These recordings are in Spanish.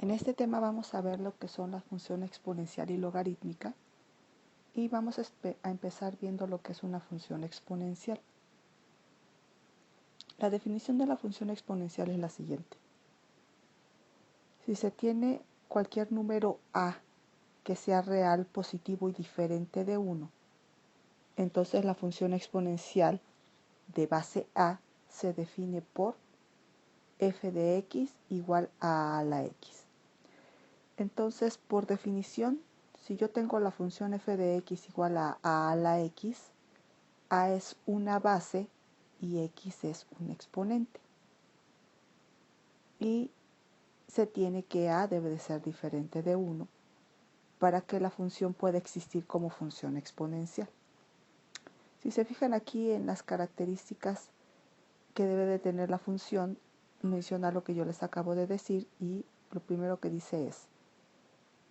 En este tema vamos a ver lo que son las funciones exponencial y logarítmica y vamos a empezar viendo lo que es una función exponencial. La definición de la función exponencial es la siguiente. Si se tiene cualquier número a que sea real, positivo y diferente de 1, entonces la función exponencial de base a se define por f de x igual a la x. Entonces, por definición, si yo tengo la función f de x igual a la x, a es una base y x es un exponente. Y se tiene que a debe de ser diferente de 1 para que la función pueda existir como función exponencial. Si se fijan aquí en las características que debe de tener la función, menciona lo que yo les acabo de decir y lo primero que dice es: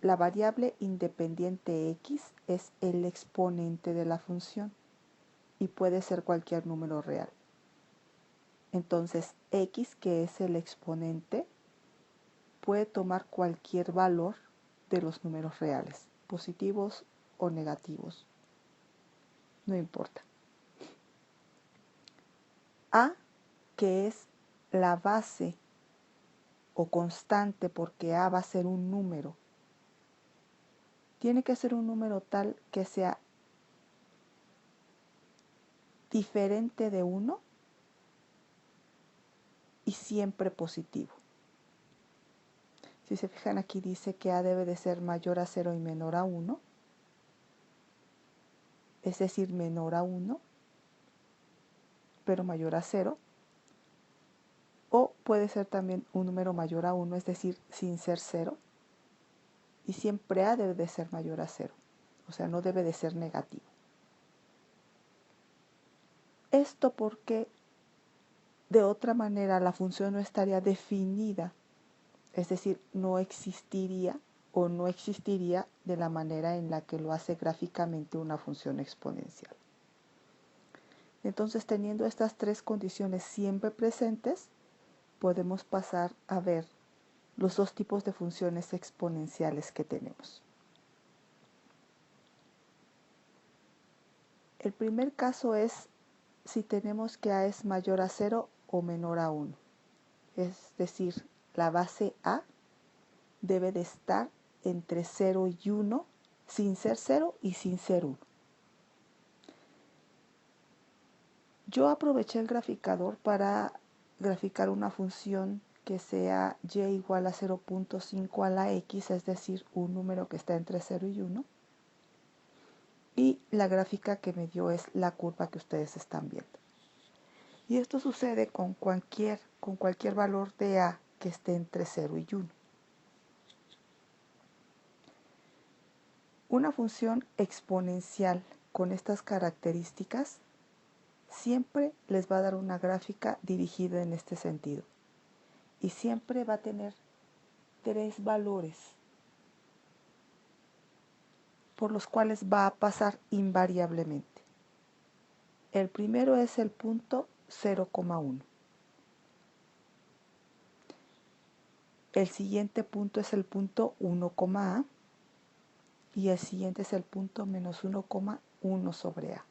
la variable independiente x es el exponente de la función y puede ser cualquier número real. Entonces, x, que es el exponente, puede tomar cualquier valor de los números reales, positivos o negativos. No importa. A, que es la base o constante, porque a va a ser un número, tiene que ser un número tal que sea diferente de 1 y siempre positivo. Si se fijan aquí dice que a debe de ser mayor a 0 y menor a 1, es decir, menor a 1, pero mayor a 0, o puede ser también un número mayor a 1, es decir, sin ser 0, y siempre a debe de ser mayor a 0, o sea, no debe de ser negativo. Esto porque de otra manera la función no estaría definida, es decir, no existiría o no existiría de la manera en la que lo hace gráficamente una función exponencial. Entonces, teniendo estas tres condiciones siempre presentes, podemos pasar a ver los dos tipos de funciones exponenciales que tenemos. El primer caso es si tenemos que a es mayor a 0 o menor a 1. Es decir, la base a debe de estar entre 0 y 1, sin ser 0 y sin ser 1. Yo aproveché el graficador para graficar una función que sea y igual a 0.5 a la x, es decir, un número que está entre 0 y 1. Y la gráfica que me dio es la curva que ustedes están viendo. Y esto sucede con cualquier valor de a que esté entre 0 y 1. Una función exponencial con estas características siempre les va a dar una gráfica dirigida en este sentido. Y siempre va a tener tres valores por los cuales va a pasar invariablemente. El primero es el punto 0,1. El siguiente punto es el punto 1,a y el siguiente es el punto menos 1,1 sobre a.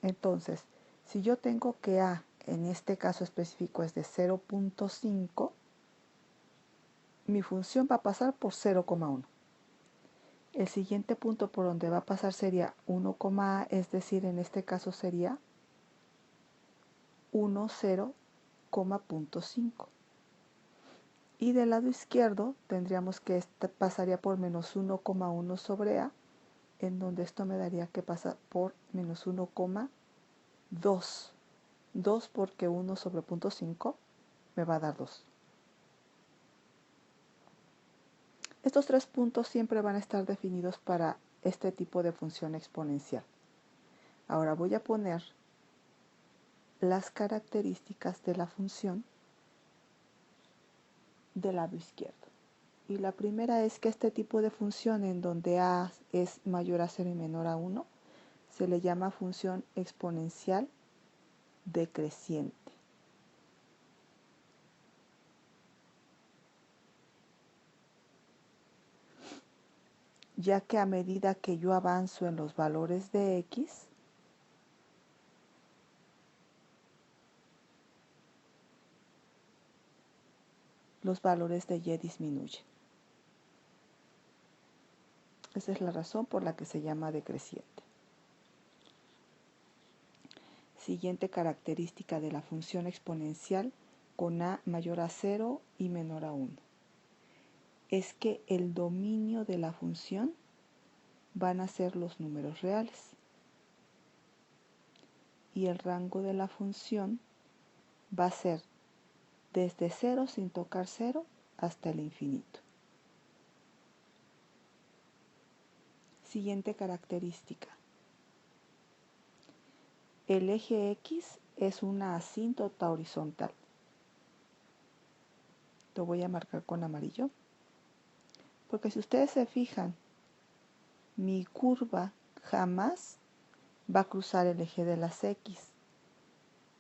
Entonces, si yo tengo que a en este caso específico es de 0.5, mi función va a pasar por 0,1. El siguiente punto por donde va a pasar sería 1,a, es decir, en este caso sería 10,5. Y del lado izquierdo tendríamos que pasaría por menos 1,1 sobre a, en donde esto me daría que pasa por menos 1,2. 2 porque 1 sobre 0.5 me va a dar 2. Estos tres puntos siempre van a estar definidos para este tipo de función exponencial. Ahora voy a poner las características de la función del lado izquierdo. Y la primera es que este tipo de función en donde a es mayor a 0 y menor a 1 se le llama función exponencial decreciente. ya que a medida que yo avanzo en los valores de X, los valores de Y disminuyen. Esa es la razón por la que se llama decreciente. Siguiente característica de la función exponencial con a mayor a 0 y menor a 1. Es que el dominio de la función van a ser los números reales. Y el rango de la función va a ser desde 0 sin tocar 0 hasta el infinito. Siguiente característica. El eje X es una asíntota horizontal. Lo voy a marcar con amarillo. Porque si ustedes se fijan, mi curva jamás va a cruzar el eje de las X.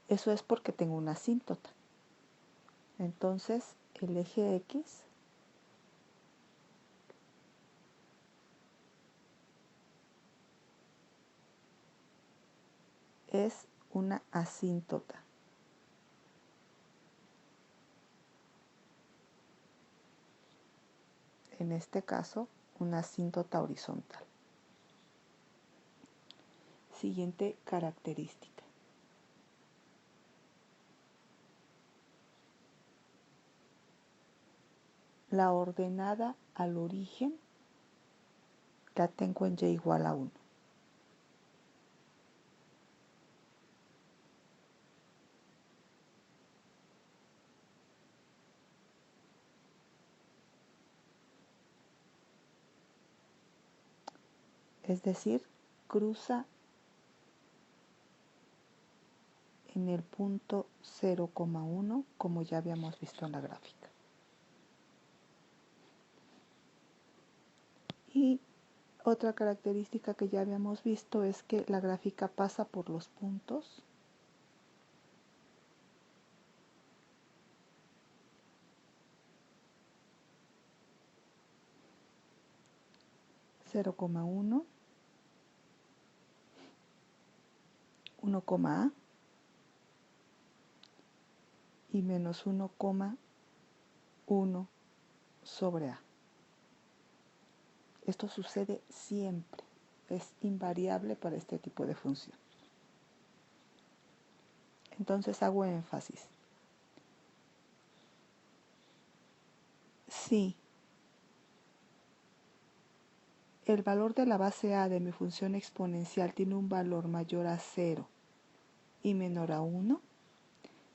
Eso es porque tengo una asíntota. Entonces, el eje X es una asíntota. En este caso, una asíntota horizontal. Siguiente característica. La ordenada al origen la tengo en Y igual a 1. Es decir, cruza en el punto 0,1 como ya habíamos visto en la gráfica. Y otra característica que ya habíamos visto es que la gráfica pasa por los puntos 0,1, 1,a y menos 1,1 sobre a. Esto sucede siempre, es invariable para este tipo de función. Entonces hago énfasis. Si el valor de la base a de mi función exponencial tiene un valor mayor a 0 y menor a 1,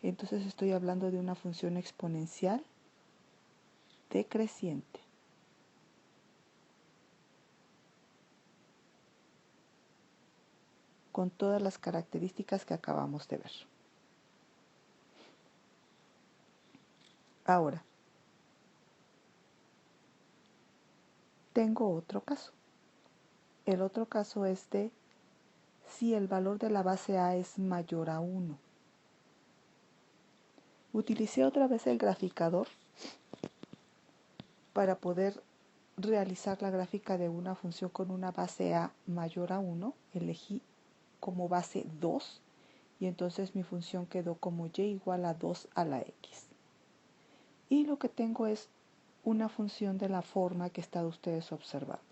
entonces estoy hablando de una función exponencial decreciente. Con todas las características que acabamos de ver. Ahora, tengo otro caso. El otro caso es de si el valor de la base a es mayor a 1. Utilicé otra vez el graficador para poder realizar la gráfica de una función con una base a mayor a 1. Elegí como base 2 y entonces mi función quedó como y igual a 2 a la x. Y lo que tengo es una función de la forma que están ustedes observando.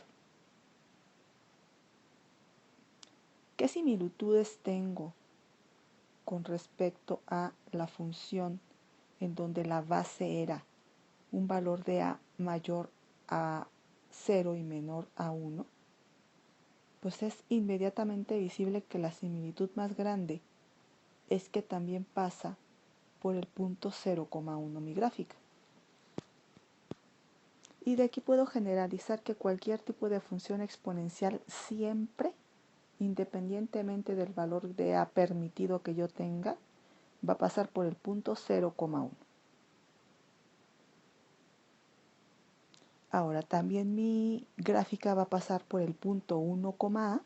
¿Qué similitudes tengo con respecto a la función en donde la base era un valor de a mayor a 0 y menor a 1? Pues es inmediatamente visible que la similitud más grande es que también pasa por el punto 0,1 mi gráfica. Y de aquí puedo generalizar que cualquier tipo de función exponencial siempre, independientemente del valor de a permitido que yo tenga, va a pasar por el punto 0,1. Ahora también mi gráfica va a pasar por el punto 1,a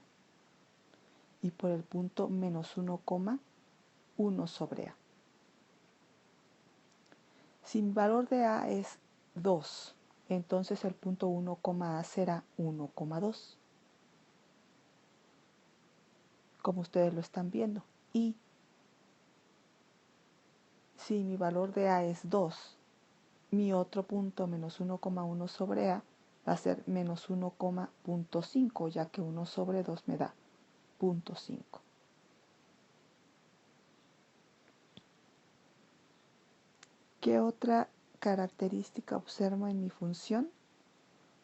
y por el punto menos 1,1 sobre a. Si mi valor de a es 2 entonces el punto 1,a será 1,2, como ustedes lo están viendo. Y si mi valor de a es 2, mi otro punto menos 1,1 sobre a va a ser menos 1,5, ya que 1 sobre 2 me da 0,5. ¿Qué otra característica observo en mi función?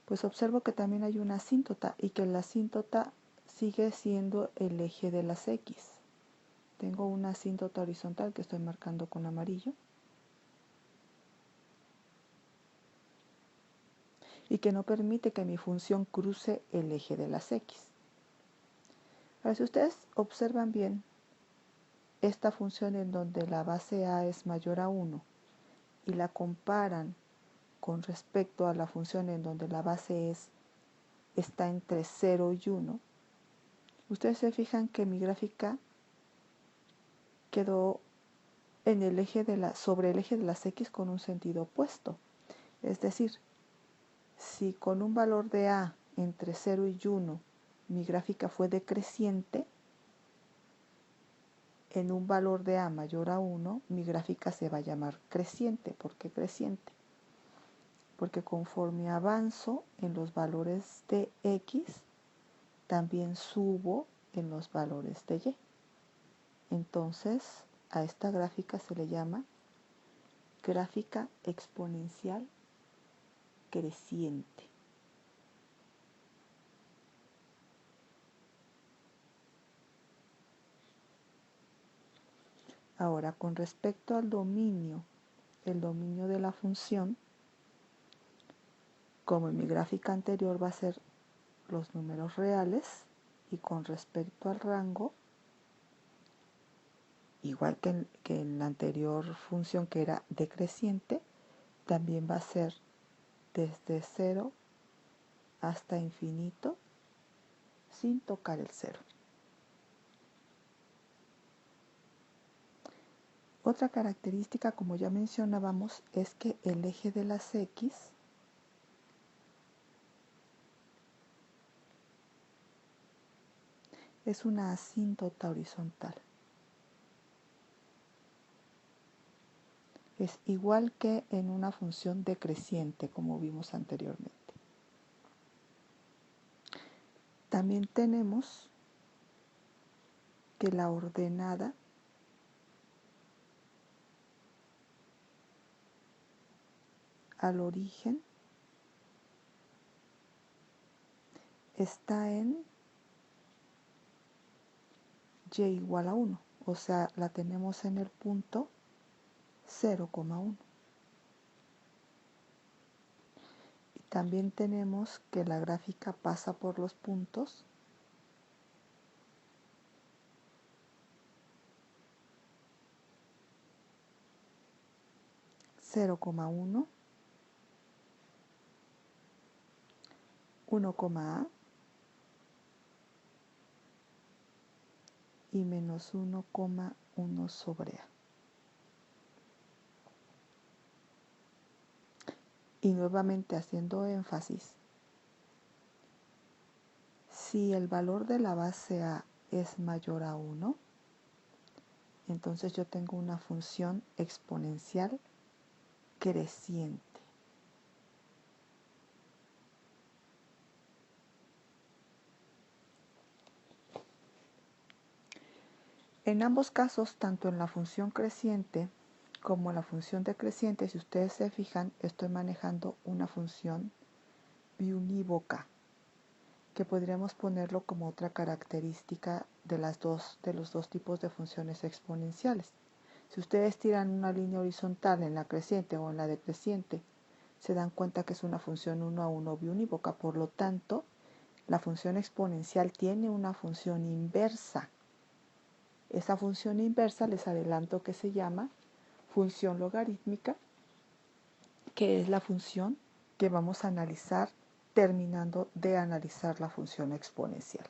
Pues observo que también hay una asíntota y que la asíntota sigue siendo el eje de las X. Tengo una asíntota horizontal que estoy marcando con amarillo y que no permite que mi función cruce el eje de las X. Ahora, si ustedes observan bien esta función en donde la base a es mayor a 1 y la comparan con respecto a la función en donde la base está entre 0 y 1, ustedes se fijan que mi gráfica quedó en el eje sobre el eje de las X con un sentido opuesto. Es decir, si con un valor de a entre 0 y 1 mi gráfica fue decreciente, en un valor de a mayor a 1 mi gráfica se va a llamar creciente. ¿Por qué creciente? Porque conforme avanzo en los valores de X, también subo en los valores de Y. Entonces, a esta gráfica se le llama gráfica exponencial creciente. Ahora, con respecto al dominio, el dominio de la función, como en mi gráfica anterior va a ser los números reales, y con respecto al rango, igual que en la anterior función que era decreciente, también va a ser desde 0 hasta infinito sin tocar el 0. Otra característica, como ya mencionábamos, es que el eje de las X es una asíntota horizontal. Es igual que en una función decreciente, como vimos anteriormente. También tenemos que la ordenada al origen está en y igual a 1, o sea, la tenemos en el punto 0,1. Y también tenemos que la gráfica pasa por los puntos 0,1, 1,a y menos 1,1 sobre a. Y nuevamente haciendo énfasis, si el valor de la base a es mayor a 1, entonces yo tengo una función exponencial creciente. En ambos casos, tanto en la función creciente como en la función decreciente, si ustedes se fijan, estoy manejando una función biunívoca, que podríamos ponerlo como otra característica de los dos tipos de funciones exponenciales. Si ustedes tiran una línea horizontal en la creciente o en la decreciente, se dan cuenta que es una función 1 a 1 biunívoca. Por lo tanto, la función exponencial tiene una función inversa. Esa función inversa les adelanto que se llama función logarítmica, que es la función que vamos a analizar terminando de analizar la función exponencial.